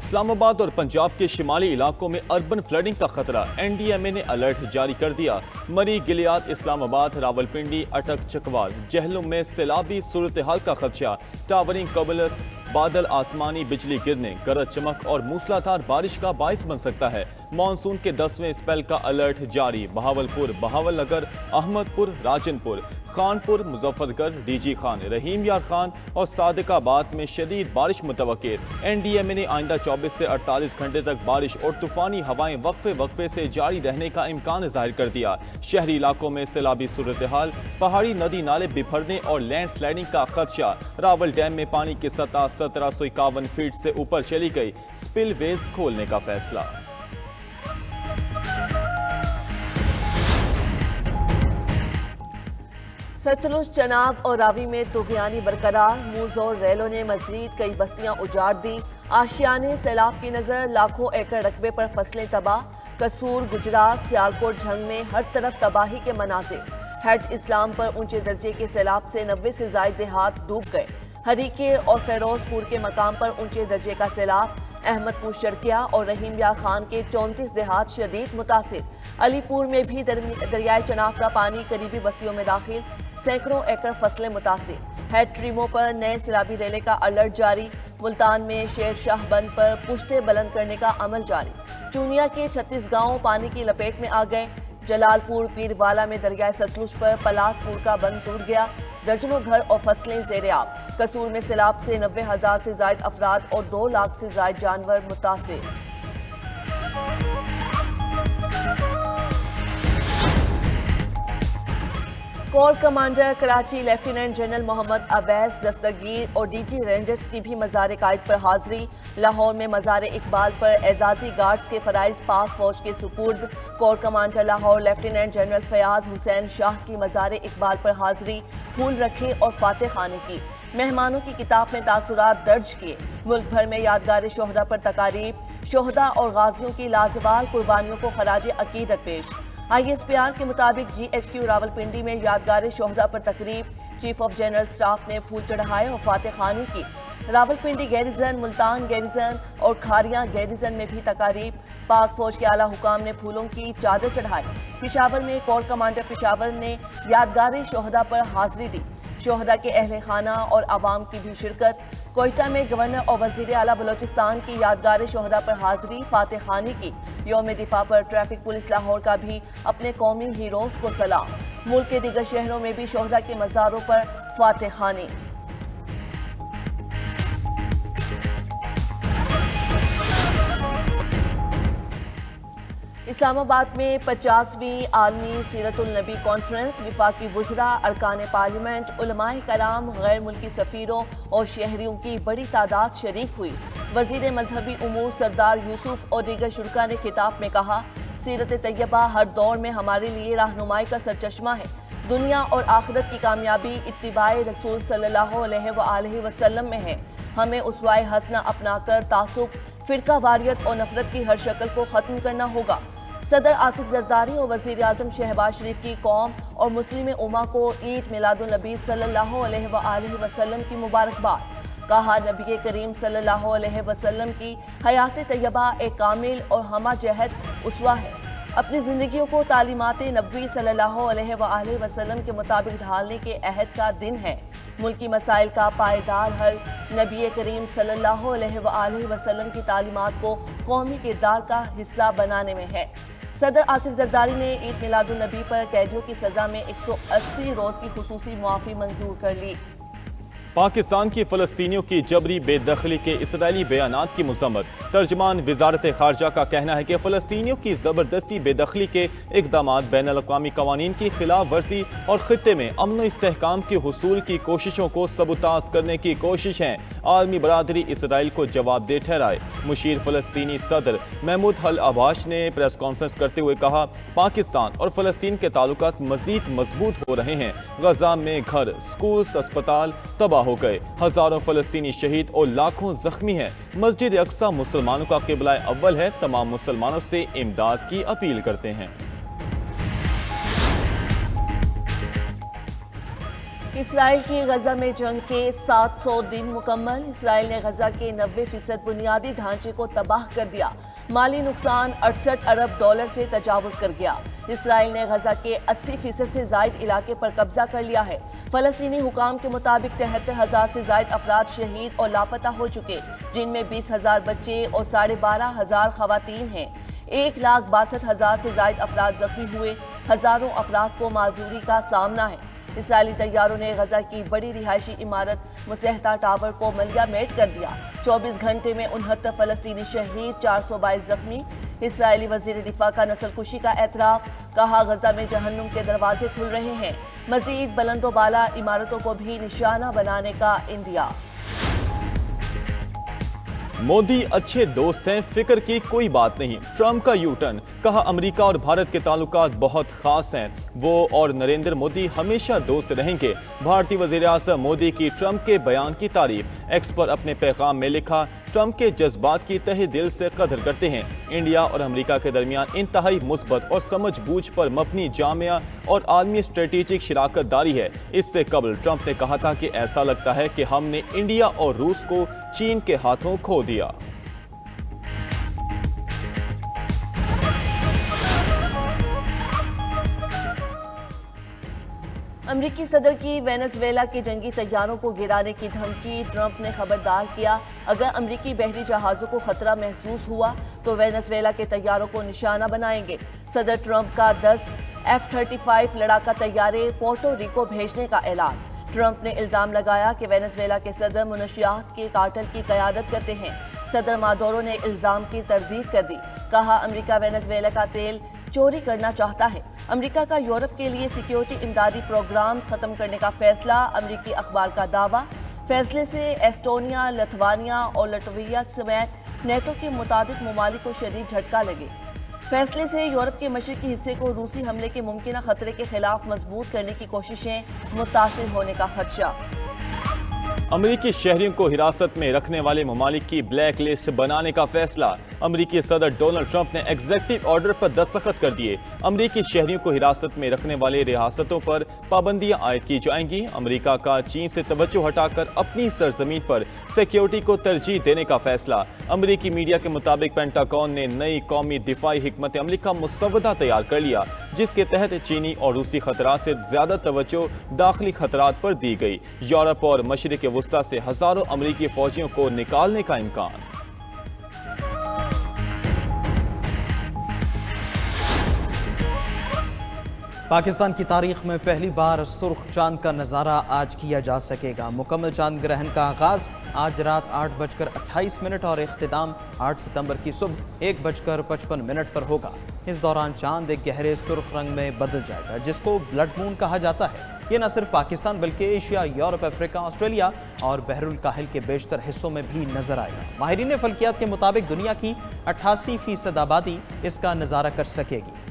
اسلام آباد اور پنجاب کے شمالی علاقوں میں اربن فلڈنگ کا خطرہ، این ڈی ایم اے نے الرٹ جاری کر دیا۔ مری، گلیات، اسلام آباد، راولپنڈی، اٹک، چکوال، جہلم میں سیلابی صورتحال کا خدشہ۔ ٹاورنگ کمولس بادل آسمانی بجلی گرنے، گرج چمک اور موسلادھار بارش کا باعث بن سکتا ہے۔ مانسون کے 10ویں اسپیل کا الرٹ جاری۔ بہاولپور، بہاول نگر، احمد پور، راجن پور، خانپور، مظفر گڑھ، ڈی جی خان، رحیم یار خان اور صادق آباد میں شدید بارش متوقع۔ این ڈی ایم اے نے آئندہ 24 سے 48 گھنٹے تک بارش اور طوفانی ہوائیں وقفے سے جاری رہنے کا امکان ظاہر کر دیا۔ شہری علاقوں میں سیلابی صورتحال، پہاڑی ندی نالے بکھرنے اور لینڈ سلائڈنگ کا خدشہ۔ راول ڈیم میں پانی کی سطح 1751 فیٹ سے اوپر چلی گئی، سپل ویز کھولنے کا فیصلہ۔ ستلج، چناب اور راوی میں طغیانی برقرار، موز اور ریلوں نے مزید کئی بستیاں اجاڑ دیں۔ آشیانے سیلاب کی نظر، لاکھوں ایکڑ رقبے پر فصلیں تباہ۔ قصور، گجرات، سیالکوٹ، جھنگ میں ہر طرف تباہی کے مناظر۔ ہیڈ اسلام پر اونچے درجے کے سیلاب سے 90 سے زائد دیہات ڈوب گئے۔ ہریکے اور فیروز پور کے مقام پر اونچے درجے کا سیلاب۔ احمد پور، شرکیہ اور رحیم یار خان کے 34 دیہات شدید متاثر۔ علی پور میں بھی دریائے چناب کا پانی قریبی بستیوں میں داخل، سینکڑوں ایکڑ فصلیں متاثر۔ ہیڈ ٹریموں پر نئے سیلابی ریلے کا الرٹ جاری۔ ملتان میں شیر شاہ بند پر پشتے بلند کرنے کا عمل جاری۔ چونیا کے 36 گاؤں پانی کی لپیٹ میں آ گئے۔ جلال پور، پیر والا میں دریائے ستلج پر پلات پور کا بند ٹوٹ گیا، درجنوں گھر اور فصلیں زیر آب۔ قصور میں سیلاب سے 90,000 سے زائد افراد اور 2 لاکھ سے زائد جانور متاثر۔ Corps commander Karachi lieutenant general Muhammad Owais Dastgir اور ڈی جی رینجرز کی بھی مزار قائد پر حاضری۔ لاہور میں مزار اقبال پر اعزازی گارڈز کے فرائض پاک فوج کے سپرد۔ Corps commander Lahore lieutenant general Fayyaz Hussain Shah کی مزار اقبال پر حاضری، پھول رکھے اور فاتح خوانی کی۔ مہمانوں کی کتاب میں تاثرات درج کیے۔ ملک بھر میں یادگار شہداء پر تقاریب، شہداء اور غازیوں کی لازوال قربانیوں کو خراج عقیدت پیش۔ آئی ایس پی آر کے مطابق جی ایچ کیو راولپنڈی میں یادگار شہداء پر تقریب، چیف آف جنرل سٹاف نے پھول چڑھائے اور فاتح خوانی کی۔ راولپنڈی گیریزن، ملتان گیریزن اور کھاریاں گیریزن میں بھی تقاریب، پاک فوج کے اعلیٰ حکام نے پھولوں کی چادر چڑھائی۔ پشاور میں کور کمانڈر پشاور نے یادگار شہداء پر حاضری دی، شہداء کے اہل خانہ اور عوام کی بھی شرکت۔ کوئٹہ میں گورنر اور وزیر اعلیٰ بلوچستان کی یادگار شہداء پر حاضری، فاتح خوانی کی۔ یوم دفاع پر ٹریفک پولیس لاہور کا بھی اپنے قومی ہیروز کو سلام۔ ملک کے دیگر شہروں میں بھی شہداء کے مزاروں پر فاتح خوانی۔ اسلام آباد میں 50ویں عالمی سیرت النبی کانفرنس، وفاقی وزراء، ارکان پارلیمنٹ، علماء کرام، غیر ملکی سفیروں اور شہریوں کی بڑی تعداد شریک ہوئی۔ وزیر مذہبی امور سردار یوسف اور دیگر شرکاء نے خطاب میں کہا، سیرت طیبہ ہر دور میں ہمارے لیے رہنمائی کا سرچشمہ ہے۔ دنیا اور آخرت کی کامیابی اتباع رسول صلی اللہ علیہ وآلہ وسلم میں ہے۔ ہمیں اسوہ حسنہ اپنا کر تعصب، فرقہ واریت اور نفرت کی ہر شکل کو ختم کرنا ہوگا۔ صدر آصف زرداری اور وزیر اعظم شہباز شریف کی قوم اور مسلم امہ کو عید میلاد النبی صلی اللہ علیہ وآلہ وسلم کی مبارکباد۔ کہا، نبی کریم صلی اللہ علیہ وسلم کی حیات طیبہ ایک کامل اور ہمہ جہت اسوہ ہے۔ اپنی زندگیوں کو تعلیمات نبوی صلی اللہ علیہ وآلہ وسلم کے مطابق ڈھالنے کے عہد کا دن ہے۔ ملکی مسائل کا پائیدار حل نبی کریم صلی اللہ علیہ وآلہ وسلم کی تعلیمات کو قومی کردار کا حصہ بنانے میں ہے۔ صدر آصف زرداری نے عید میلاد النبی پر قیدیوں کی سزا میں 180 روز کی خصوصی معافی منظور کر لی۔ پاکستان کی فلسطینیوں کی جبری بے دخلی کے اسرائیلی بیانات کی مذمت۔ ترجمان وزارت خارجہ کا کہنا ہے کہ فلسطینیوں کی زبردستی بے دخلی کے اقدامات بین الاقوامی قوانین کی خلاف ورزی اور خطے میں امن و استحکام کے حصول کی کوششوں کو سبوتاژ کرنے کی کوشش ہیں۔ عالمی برادری اسرائیل کو جواب دہ ٹھہرائے۔ مشیر فلسطینی صدر محمود العباس نے پریس کانفرنس کرتے ہوئے کہا، پاکستان اور فلسطین کے تعلقات مزید مضبوط ہو رہے ہیں۔ غزہ میں گھر، سکولز، اسپتال تباہ ہو گئے، ہزاروں فلسطینی شہید اور لاکھوں زخمی ہیں۔ مسجد اقصی مسلمانوں کا قبلہ اول ہے، تمام مسلمانوں سے امداد کی اپیل کرتے ہیں۔ اسرائیل کی غزہ میں جنگ کے 700 دن مکمل۔ اسرائیل نے غزہ کے 90% بنیادی ڈھانچے کو تباہ کر دیا۔ مالی نقصان 68 ارب ڈالر سے تجاوز کر گیا۔ اسرائیل نے غزہ کے 80% سے زائد علاقے پر قبضہ کر لیا ہے۔ فلسطینی حکام کے مطابق 73,000 سے زائد افراد شہید اور لاپتہ ہو چکے، جن میں 20,000 بچے اور 12,500 خواتین ہیں۔ 1,62,000 سے زائد افراد زخمی ہوئے۔ ہزاروں افراد کو معذوری کا سامنا ہے۔ اسرائیلی طیاروں نے غزہ کی بڑی رہائشی عمارت مسیحتا ٹاور کو ملیہ میٹ کر دیا۔ 24 گھنٹے میں 69 فلسطینی شہید، 422 زخمی۔ اسرائیلی وزیر دفاع کا نسل کشی کا اعتراف، کہا غزہ میں جہنم کے دروازے کھل رہے ہیں۔ مزید بلند و بالا عمارتوں کو بھی نشانہ بنانے کا انڈیا۔ مودی اچھے دوست ہیں، فکر کی کوئی بات نہیں۔ ٹرمپ کا یو ٹرن، کہا امریکہ اور بھارت کے تعلقات بہت خاص ہیں، وہ اور نریندر مودی ہمیشہ دوست رہیں گے۔ بھارتی وزیر اعظم مودی کی ٹرمپ کے بیان کی تعریف، ایکس پر اپنے پیغام میں لکھا، ٹرمپ کے جذبات کی تہہ دل سے قدر کرتے ہیں۔ انڈیا اور امریکہ کے درمیان انتہائی مثبت اور سمجھ بوجھ پر مبنی جامع اور عالمی اسٹریٹجک شراکت داری ہے۔ اس سے قبل ٹرمپ نے کہا تھا کہ ایسا لگتا ہے کہ ہم نے انڈیا اور روس کو چین کے ہاتھوں کھو دیا۔ امریکی صدر کی وینزویلا کے جنگی طیاروں کو گرانے کی دھمکی، ٹرمپ نے خبردار کیا، اگر امریکی بحری جہازوں کو خطرہ محسوس ہوا تو وینزویلا کے طیاروں کو نشانہ بنائیں گے۔ صدر ٹرمپ کا 10 F-35 لڑاکا طیارے پورٹو ریکو بھیجنے کا اعلان۔ ٹرمپ نے الزام لگایا کہ وینزویلا کے صدر منشیات کے کارٹل کی قیادت کرتے ہیں۔ صدر مادورو نے الزام کی تردید کر دی، کہا امریکہ وینزویلا کا تیل چوری کرنا چاہتا ہے۔ امریکہ کا یورپ کے لیے سیکیورٹی امدادی پروگرامز ختم کرنے کا فیصلہ، امریکی اخبار کا دعویٰ۔ فیصلے سے ایسٹونیا، لتھوانیا اور لٹویا سمیت نیٹو کے متعدد ممالک کو شدید جھٹکا لگے۔ فیصلے سے یورپ کے مشرقی حصے کو روسی حملے کے ممکنہ خطرے کے خلاف مضبوط کرنے کی کوششیں متاثر ہونے کا خدشہ۔ امریکی شہریوں کو حراست میں رکھنے والے ممالک کی بلیک لسٹ بنانے کا فیصلہ، امریکی صدر ڈونلڈ ٹرمپ نے ایگزیکٹو آرڈر پر دستخط کر دیے۔ امریکی شہریوں کو حراست میں رکھنے والے ریاستوں پر پابندیاں عائد کی جائیں گی۔ امریکہ کا چین سے توجہ ہٹا کر اپنی سرزمین پر سیکیورٹی کو ترجیح دینے کا فیصلہ۔ امریکی میڈیا کے مطابق پینٹاگون نے نئی قومی دفاعی حکمت عملی کا مسودہ تیار کر لیا، جس کے تحت چینی اور روسی خطرات سے زیادہ توجہ داخلی خطرات پر دی گئی۔ یورپ اور مشرق وسطی سے ہزاروں امریکی فوجیوں کو نکالنے کا امکان۔ پاکستان کی تاریخ میں پہلی بار سرخ چاند کا نظارہ آج کیا جا سکے گا۔ مکمل چاند گرہن کا آغاز آج رات 8:28 اور اختتام 8 ستمبر کی صبح 1:55 پر ہوگا۔ اس دوران چاند ایک گہرے سرخ رنگ میں بدل جائے گا، جس کو بلڈ مون کہا جاتا ہے۔ یہ نہ صرف پاکستان بلکہ ایشیا، یورپ، افریقہ، آسٹریلیا اور بحر الکاہل کے بیشتر حصوں میں بھی نظر آئے گا۔ ماہرین فلکیات کے مطابق دنیا کی 88% آبادی اس کا نظارہ کر سکے گی۔